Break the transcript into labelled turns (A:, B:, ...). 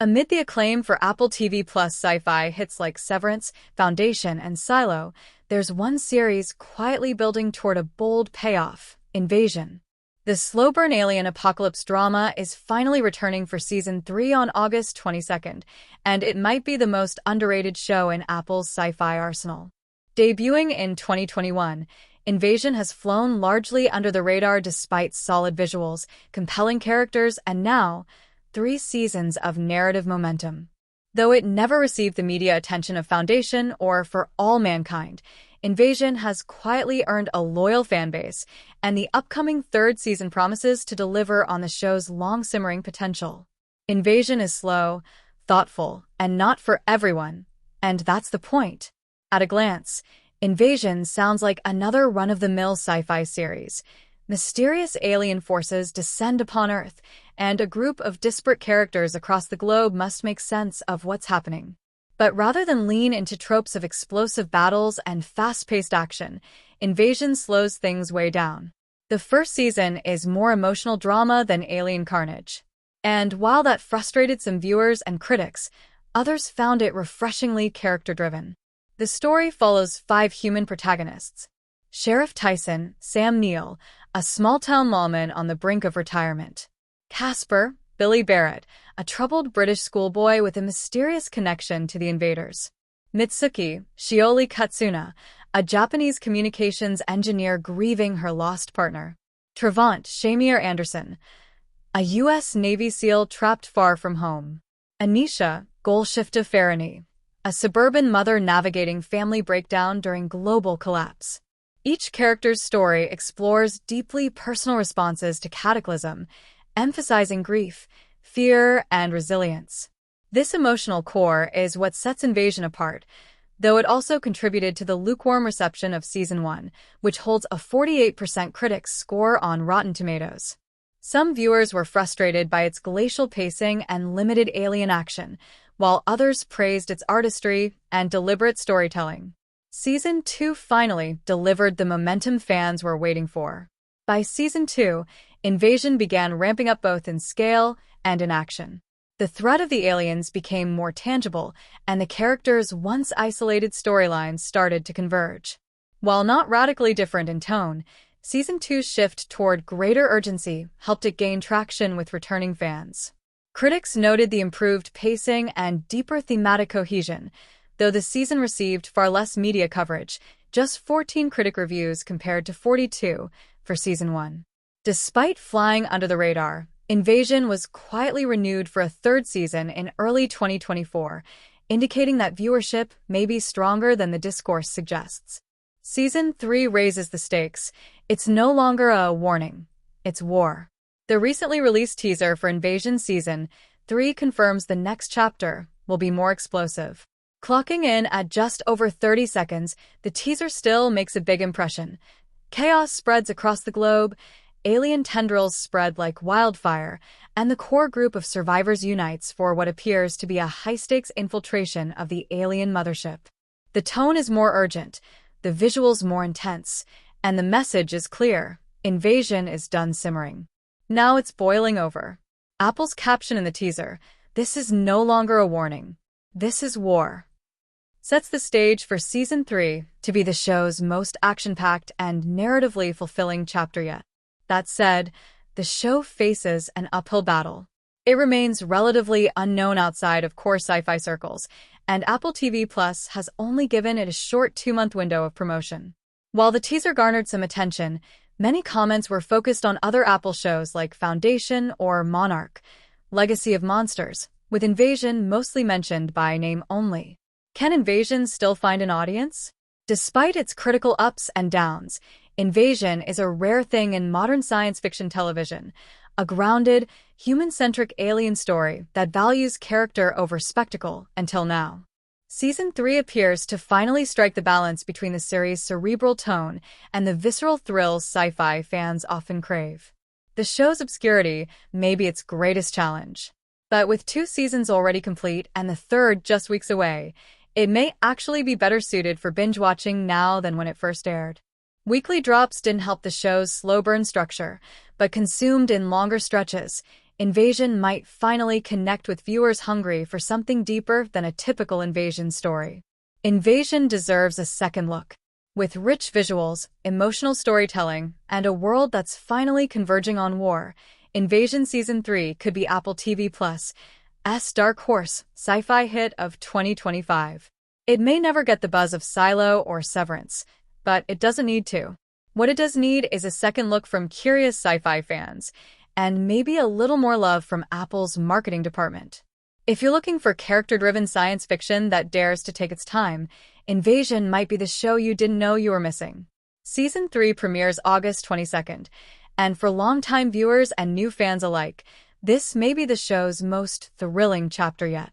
A: Amid the acclaim for Apple TV Plus sci-fi hits like Severance, Foundation, and Silo, there's one series quietly building toward a bold payoff: Invasion. The slow-burn alien apocalypse drama is finally returning for Season 3 on August 22nd, and it might be the most underrated show in Apple's sci-fi arsenal. Debuting in 2021, Invasion has flown largely under the radar despite solid visuals, compelling characters, and now 3 seasons of narrative momentum. Though it never received the media attention of Foundation or For All Mankind, Invasion has quietly earned a loyal fanbase, and the upcoming 3rd season promises to deliver on the show's long-simmering potential. Invasion is slow, thoughtful, and not for everyone, and that's the point. At a glance, Invasion sounds like another run-of-the-mill sci-fi series. Mysterious alien forces descend upon Earth, and a group of disparate characters across the globe must make sense of what's happening. But rather than lean into tropes of explosive battles and fast-paced action, Invasion slows things way down. The first season is more emotional drama than alien carnage. And while that frustrated some viewers and critics, others found it refreshingly character-driven. The story follows 5 human protagonists: Sheriff Tyson, Sam Neill, a small-town lawman on the brink of retirement; Casper, Billy Barrett, a troubled British schoolboy with a mysterious connection to the invaders; Mitsuki, Shioli Katsuna, a Japanese communications engineer grieving her lost partner; Trevant, Shamir Anderson, a U.S. Navy SEAL trapped far from home; Anisha, Golshifta Farahani, a suburban mother navigating family breakdown during global collapse. Each character's story explores deeply personal responses to cataclysm, emphasizing grief, fear, and resilience. This emotional core is what sets Invasion apart, though it also contributed to the lukewarm reception of Season 1, which holds a 48% critics score on Rotten Tomatoes. Some viewers were frustrated by its glacial pacing and limited alien action, while others praised its artistry and deliberate storytelling. Season 2 finally delivered the momentum fans were waiting for. By Season 2, Invasion began ramping up both in scale and in action. The threat of the aliens became more tangible, and the characters' once isolated storylines started to converge. While not radically different in tone, Season 2's shift toward greater urgency helped it gain traction with returning fans. Critics noted the improved pacing and deeper thematic cohesion, though the season received far less media coverage, just 14 critic reviews compared to 42 for Season 1. Despite flying under the radar, Invasion was quietly renewed for a 3rd season in early 2024, indicating that viewership may be stronger than the discourse suggests. Season 3 raises the stakes. It's no longer a warning, it's war. The recently released teaser for Invasion Season 3 confirms the next chapter will be more explosive. Clocking in at just over 30 seconds, the teaser still makes a big impression. Chaos spreads across the globe, alien tendrils spread like wildfire, and the core group of survivors unites for what appears to be a high-stakes infiltration of the alien mothership. The tone is more urgent, the visuals more intense, and the message is clear: Invasion is done simmering. Now it's boiling over. Apple's caption in the teaser, "This is no longer a warning. This is war," sets the stage for Season 3 to be the show's most action-packed and narratively fulfilling chapter yet. That said, the show faces an uphill battle. It remains relatively unknown outside of core sci-fi circles, and Apple TV Plus has only given it a short 2-month window of promotion. While the teaser garnered some attention, many comments were focused on other Apple shows like Foundation or Monarch, Legacy of Monsters, with Invasion mostly mentioned by name only. Can Invasion still find an audience? Despite its critical ups and downs, Invasion is a rare thing in modern science fiction television, a grounded, human-centric alien story that values character over spectacle until now. Season 3 appears to finally strike the balance between the series' cerebral tone and the visceral thrills sci-fi fans often crave. The show's obscurity may be its greatest challenge. But with 2 seasons already complete and the 3rd just weeks away, it may actually be better suited for binge-watching now than when it first aired. Weekly drops didn't help the show's slow-burn structure, but consumed in longer stretches, Invasion might finally connect with viewers hungry for something deeper than a typical Invasion story. Invasion deserves a second look. With rich visuals, emotional storytelling, and a world that's finally converging on war, Invasion Season 3 could be Apple TV Plus' dark horse sci-fi hit of 2025. It may never get the buzz of Silo or Severance, but it doesn't need to. What it does need is a second look from curious sci-fi fans, and maybe a little more love from Apple's marketing department. If you're looking for character-driven science fiction that dares to take its time, Invasion might be the show you didn't know you were missing. Season 3 premieres August 22nd, and for longtime viewers and new fans alike, this may be the show's most thrilling chapter yet.